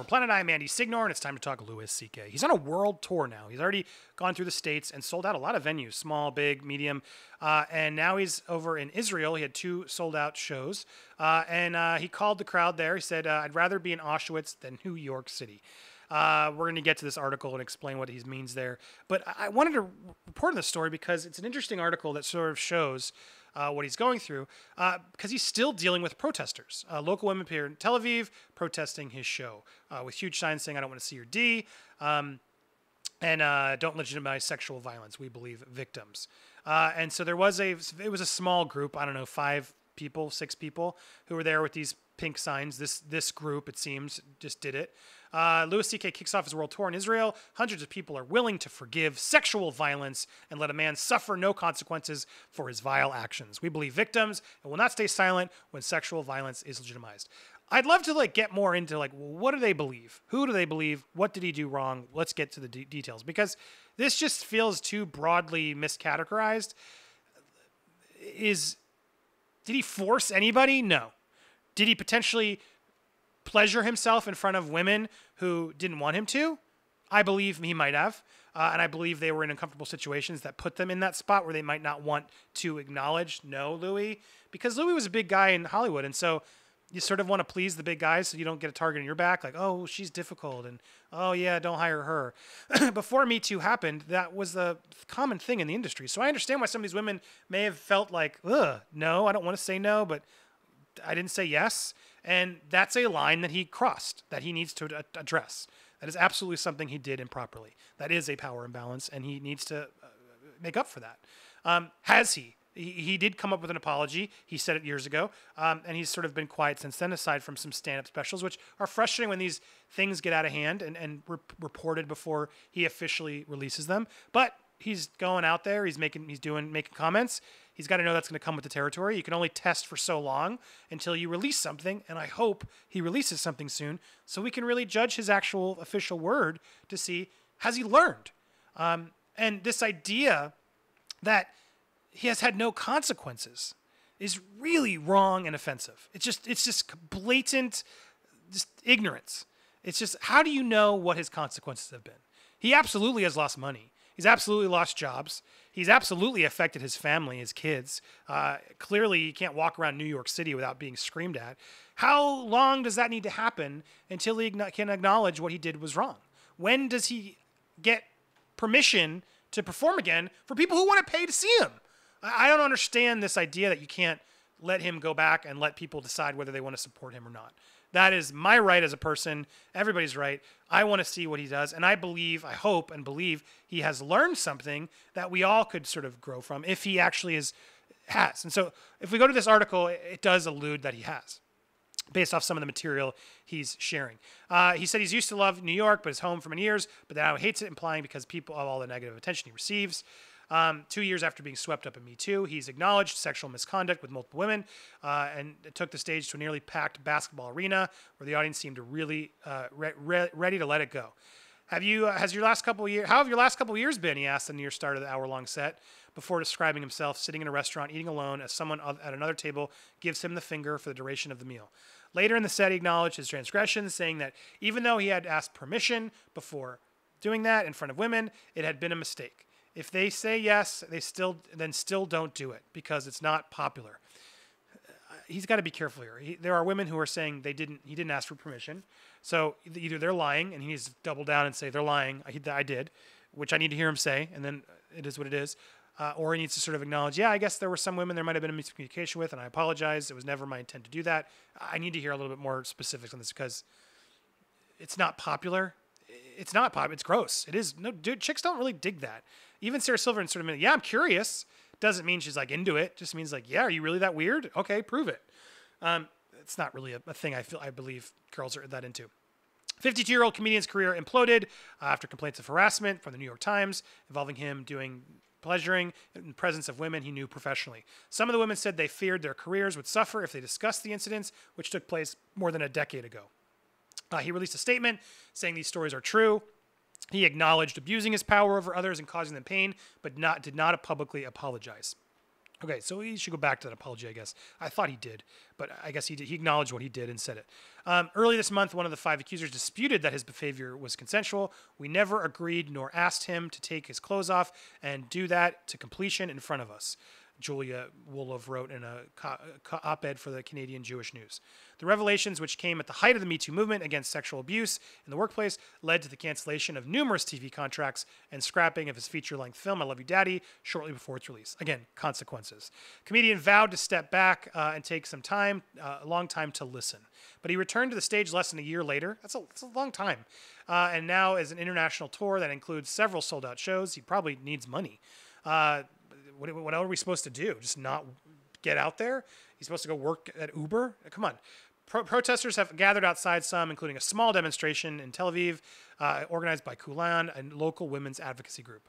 From Planet I, Mandy Signor, and it's time to talk Louis C.K. He's on a world tour now. He's already gone through the States and sold out a lot of venues, small, big, medium. And now he's over in Israel. He had 2 sold-out shows. And he called the crowd there. He said, I'd rather be in Auschwitz than New York City. We're going to get to this article and explain what he means there. But I wanted to report on this story because it's an interesting article that sort of shows what he's going through, because he's still dealing with protesters. Local women appear in Tel Aviv protesting his show with huge signs saying, "I don't want to see your D," and "Don't legitimize sexual violence. We believe victims." And so it was a small group. I don't know, 5 people, 6 people who were there with these pink signs. This group, it seems, just did it. Louis C.K. kicks off his world tour in Israel. Hundreds of people are willing to forgive sexual violence and let a man suffer no consequences for his vile actions. We believe victims and will not stay silent when sexual violence is legitimized. I'd love to get more into what do they believe? Who do they believe? What did he do wrong? Let's get to the details, because this just feels too broadly miscategorized. Did he force anybody? No. Did he potentially pleasure himself in front of women who didn't want him to? I believe he might have. And I believe they were in uncomfortable situations that put them in that spot where they might not want to acknowledge, no, Louis. Because Louis was a big guy in Hollywood. And so you sort of want to please the big guys so you don't get a target on your back. Like, oh, she's difficult. And, oh, yeah, don't hire her. Before Me Too happened, that was the common thing in the industry. So I understand why some of these women may have felt like, ugh, no, I don't want to say no, but I didn't say yes. And that's a line that he crossed, that he needs to address. That is absolutely something he did improperly. That is a power imbalance, and he needs to make up for that. Has he? He did come up with an apology. He said it years ago, and he's sort of been quiet since then, aside from some stand-up specials, which are frustrating when these things get out of hand and reported before he officially releases them. But he's going out there. He's making comments. He's got to know that's going to come with the territory. You can only test for so long until you release something, and I hope he releases something soon so we can really judge his actual official word to see, has he learned? And this idea that he has had no consequences is really wrong and offensive. It's just blatant just ignorance. It's just, how do you know what his consequences have been? He absolutely has lost money. He's absolutely lost jobs. He's absolutely affected his family, his kids. Clearly, he can't walk around New York City without being screamed at. How long does that need to happen until he can acknowledge what he did was wrong? When does he get permission to perform again for people who want to pay to see him? I don't understand this idea that you can't let him go back and let people decide whether they want to support him or not. That is my right as a person. Everybody's right. I want to see what he does. And I hope and believe he has learned something that we all could sort of grow from if he actually has. And so if we go to this article, it does allude that he has, based off some of the material he's sharing. He said he's used to love New York, but is home for many years, but now he hates it, implying because people of all the negative attention he receives. 2 years after being swept up in Me Too, he's acknowledged sexual misconduct with multiple women, and took the stage to a nearly packed basketball arena where the audience seemed to really ready to let it go. How have your last couple of years been? He asked near start of the hour-long set, before describing himself sitting in a restaurant eating alone as someone at another table gives him the finger for the duration of the meal. Later in the set, he acknowledged his transgressions, saying that even though he had asked permission before doing that in front of women, it had been a mistake. If they say yes, they still don't do it because it's not popular. He's got to be careful here. There are women who are saying he didn't ask for permission. So either they're lying and he needs to double down and say they're lying. I did, which I need to hear him say, and then it is what it is. Or he needs to sort of acknowledge, yeah, I guess there were some women there might have been a miscommunication with, and I apologize. It was never my intent to do that. I need to hear a little bit more specifics on this because it's not popular. It's not popular. It's gross. It is. No, dude, chicks don't really dig that. Even Sarah Silverman sort of, yeah, I'm curious. Doesn't mean she's into it. Just means yeah, are you really that weird? Okay, prove it. It's not really a thing I believe girls are that into. 52-year-old comedian's career imploded after complaints of harassment from the New York Times involving him doing pleasuring in the presence of women he knew professionally. Some of the women said they feared their careers would suffer if they discussed the incidents, which took place more than a decade ago. He released a statement saying these stories are true. He acknowledged abusing his power over others and causing them pain, but did not publicly apologize. Okay, so he should go back to that apology, I guess. I thought he did, but I guess he did. He acknowledged what he did and said it. Early this month, one of the 5 accusers disputed that his behavior was consensual. We never agreed nor asked him to take his clothes off and do that to completion in front of us, Julia Wolof wrote in a op-ed for the Canadian Jewish News. The revelations, which came at the height of the Me Too movement against sexual abuse in the workplace, led to the cancellation of numerous TV contracts and scrapping of his feature-length film, I Love You, Daddy, shortly before its release. Again, consequences. Comedian vowed to step back and take some time, a long time to listen. But he returned to the stage less than a year later. That's a long time. And now is an international tour that includes several sold-out shows. He probably needs money. What are we supposed to do? Just not get out there? He's supposed to go work at Uber? Come on. Protesters have gathered outside some, including a small demonstration in Tel Aviv, organized by Kulan, a local women's advocacy group.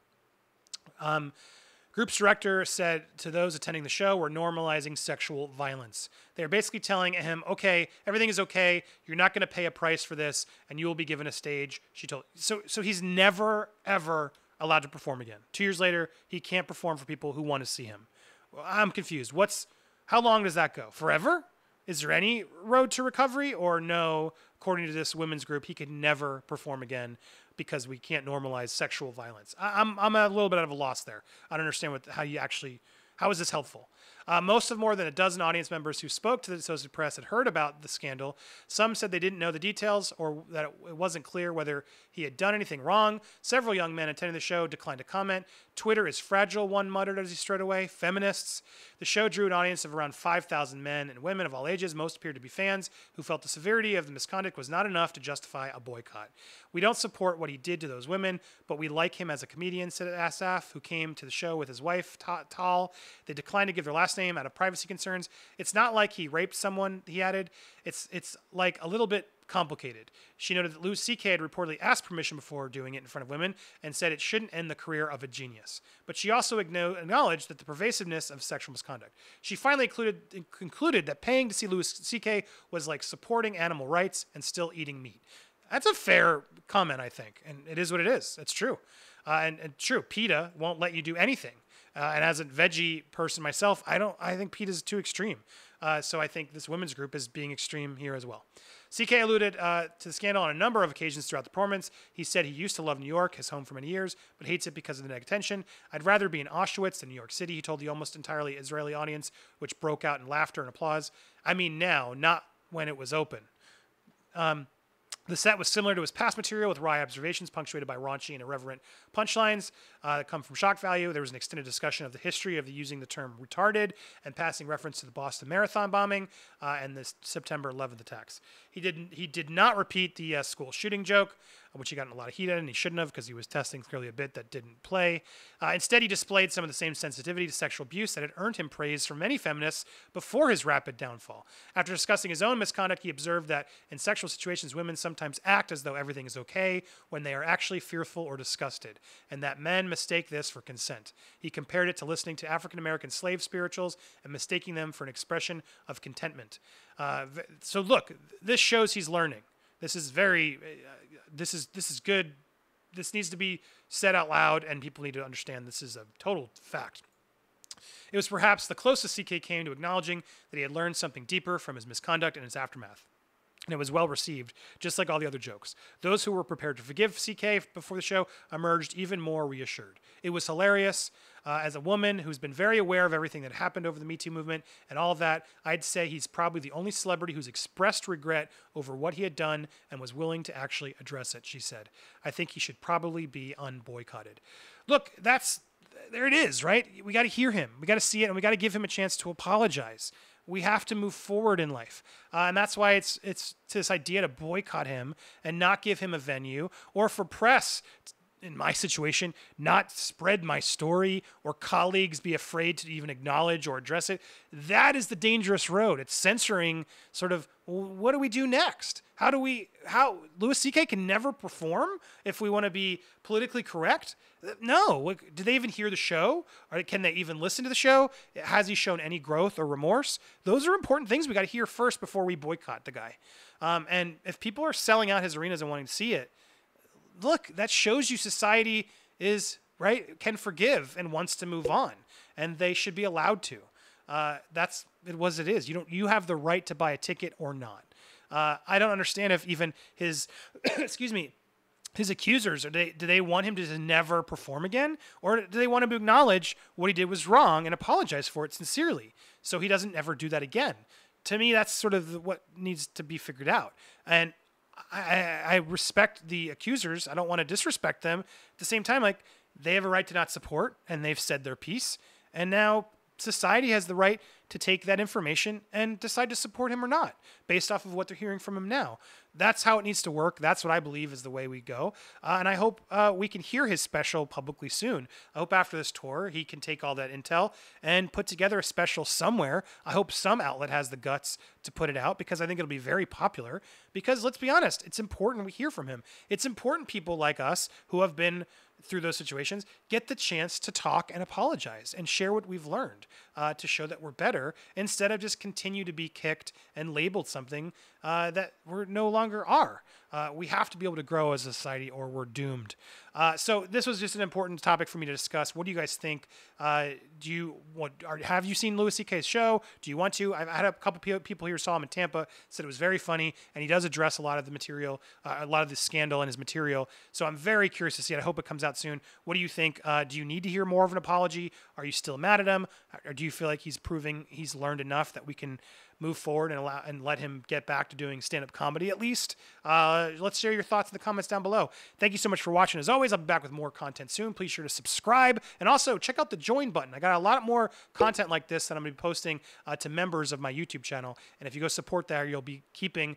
Group's director said to those attending the show, we're normalizing sexual violence. They're basically telling him, okay, everything is okay. You're not going to pay a price for this, and you will be given a stage. She told. So he's never, ever allowed to perform again. 2 years later, he can't perform for people who want to see him. Well, I'm confused. How long does that go? Forever? Is there any road to recovery? Or no, according to this women's group, he could never perform again because we can't normalize sexual violence. I'm a little bit out of a loss there. I don't understand how is this helpful? Most of more than a dozen audience members who spoke to the Associated Press had heard about the scandal. Some said they didn't know the details or that it wasn't clear whether he had done anything wrong. Several young men attending the show declined to comment. Twitter is fragile, one muttered as he strode away. Feminists. The show drew an audience of around 5,000 men and women of all ages. Most appeared to be fans who felt the severity of the misconduct was not enough to justify a boycott. We don't support what he did to those women, but we like him as a comedian, said Asaf, who came to the show with his wife, Tal. They declined to give their last name out of privacy concerns. It's not like he raped someone, he added. It's like a little bit complicated. She noted that Louis C.K. had reportedly asked permission before doing it in front of women and said it shouldn't end the career of a genius. But she also acknowledged that the pervasiveness of sexual misconduct. She finally concluded that paying to see Louis C.K. was like supporting animal rights and still eating meat. That's a fair comment, I think. And it is what it is. It's true. And true, PETA won't let you do anything. And as a veggie person myself, I think PETA is too extreme. So I think this women's group is being extreme here as well. CK alluded to the scandal on a number of occasions throughout the performance. He said he used to love New York, his home for many years, but hates it because of the negative attention. I'd rather be in Auschwitz than New York City, he told the almost entirely Israeli audience, which broke out in laughter and applause. I mean now, not when it was open. The set was similar to his past material with wry observations punctuated by raunchy and irreverent punchlines that come from shock value. There was an extended discussion of the history of using the term retarded and passing reference to the Boston Marathon bombing and the September 11th attacks. He did not repeat the school shooting joke, which he got in a lot of heat at, and he shouldn't have because he was testing clearly a bit that didn't play. Instead, he displayed some of the same sensitivity to sexual abuse that had earned him praise from many feminists before his rapid downfall. After discussing his own misconduct, he observed that in sexual situations, women sometimes act as though everything is okay when they are actually fearful or disgusted, and that men mistake this for consent. He compared it to listening to African-American slave spirituals and mistaking them for an expression of contentment. So look, this shows he's learning. This is good. This needs to be said out loud, and people need to understand this is a total fact. It was perhaps the closest CK came to acknowledging that he had learned something deeper from his misconduct and its aftermath. And it was well received, just like all the other jokes. Those who were prepared to forgive CK before the show emerged even more reassured. It was hilarious. As a woman who's been very aware of everything that happened over the Me Too movement and all of that, I'd say he's probably the only celebrity who's expressed regret over what he had done and was willing to actually address it, she said. I think he should probably be unboycotted. Look, there it is, right? We got to hear him. We got to see it, and we got to give him a chance to apologize. We have to move forward in life. And that's why it's this idea to boycott him and not give him a venue, or for press, in my situation, not spread my story, or colleagues be afraid to even acknowledge or address it. That is the dangerous road. It's censoring sort of, what do we do next? How Louis C.K. can never perform if we want to be politically correct? No. Do they even hear the show? Or can they even listen to the show? Has he shown any growth or remorse? Those are important things we got to hear first before we boycott the guy. And if people are selling out his arenas and wanting to see it, look, that shows you society is, right, can forgive and wants to move on. and they should be allowed to. That's what it is. You have the right to buy a ticket or not. I don't understand if even his, excuse me, his accusers, do they want him to just never perform again? Or do they want him to acknowledge what he did was wrong and apologize for it sincerely so he doesn't ever do that again? To me, that's sort of what needs to be figured out. And I respect the accusers. I don't want to disrespect them. At the same time, like, they have a right to not support, and they've said their piece. And now society has the right to take that information and decide to support him or not, based off of what they're hearing from him now. That's how it needs to work. That's what I believe is the way we go. And I hope we can hear his special publicly soon. I hope after this tour, he can take all that intel and put together a special somewhere. I hope some outlet has the guts to put it out, because I think it'll be very popular. Because let's be honest, it's important we hear from him. It's important people like us who have been through those situations get the chance to talk and apologize and share what we've learned to show that we're better, instead of just continue to be kicked and labeled something that we're no longer are. We have to be able to grow as a society, or we're doomed. So this was just an important topic for me to discuss. What do you guys think? Have you seen Louis C.K.'s show? Do you want to? I've had a couple people here saw him in Tampa, said it was very funny, and he does address a lot of the material, a lot of the scandal in his material. So I'm very curious to see it. I hope it comes out soon. What do you think? Do you need to hear more of an apology? Are you still mad at him? Or do you feel like he's proving he's learned enough that we can move forward and let him get back to doing stand-up comedy at least? Let's share your thoughts in the comments down below. Thank you so much for watching. As always, I'll be back with more content soon. Please sure to subscribe, and also check out the join button. I got a lot more content like this that I'm going to be posting to members of my YouTube channel, and if you go support there, you'll be keeping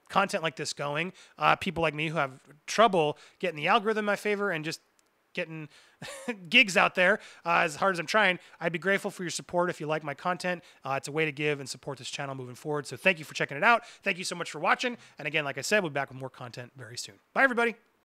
content like this going. People like me who have trouble getting the algorithm in my favor and just getting gigs out there as hard as I'm trying, I'd be grateful for your support if you like my content. It's a way to give and support this channel moving forward. So thank you for checking it out. Thank you so much for watching. And again, like I said, we'll be back with more content very soon. Bye, everybody.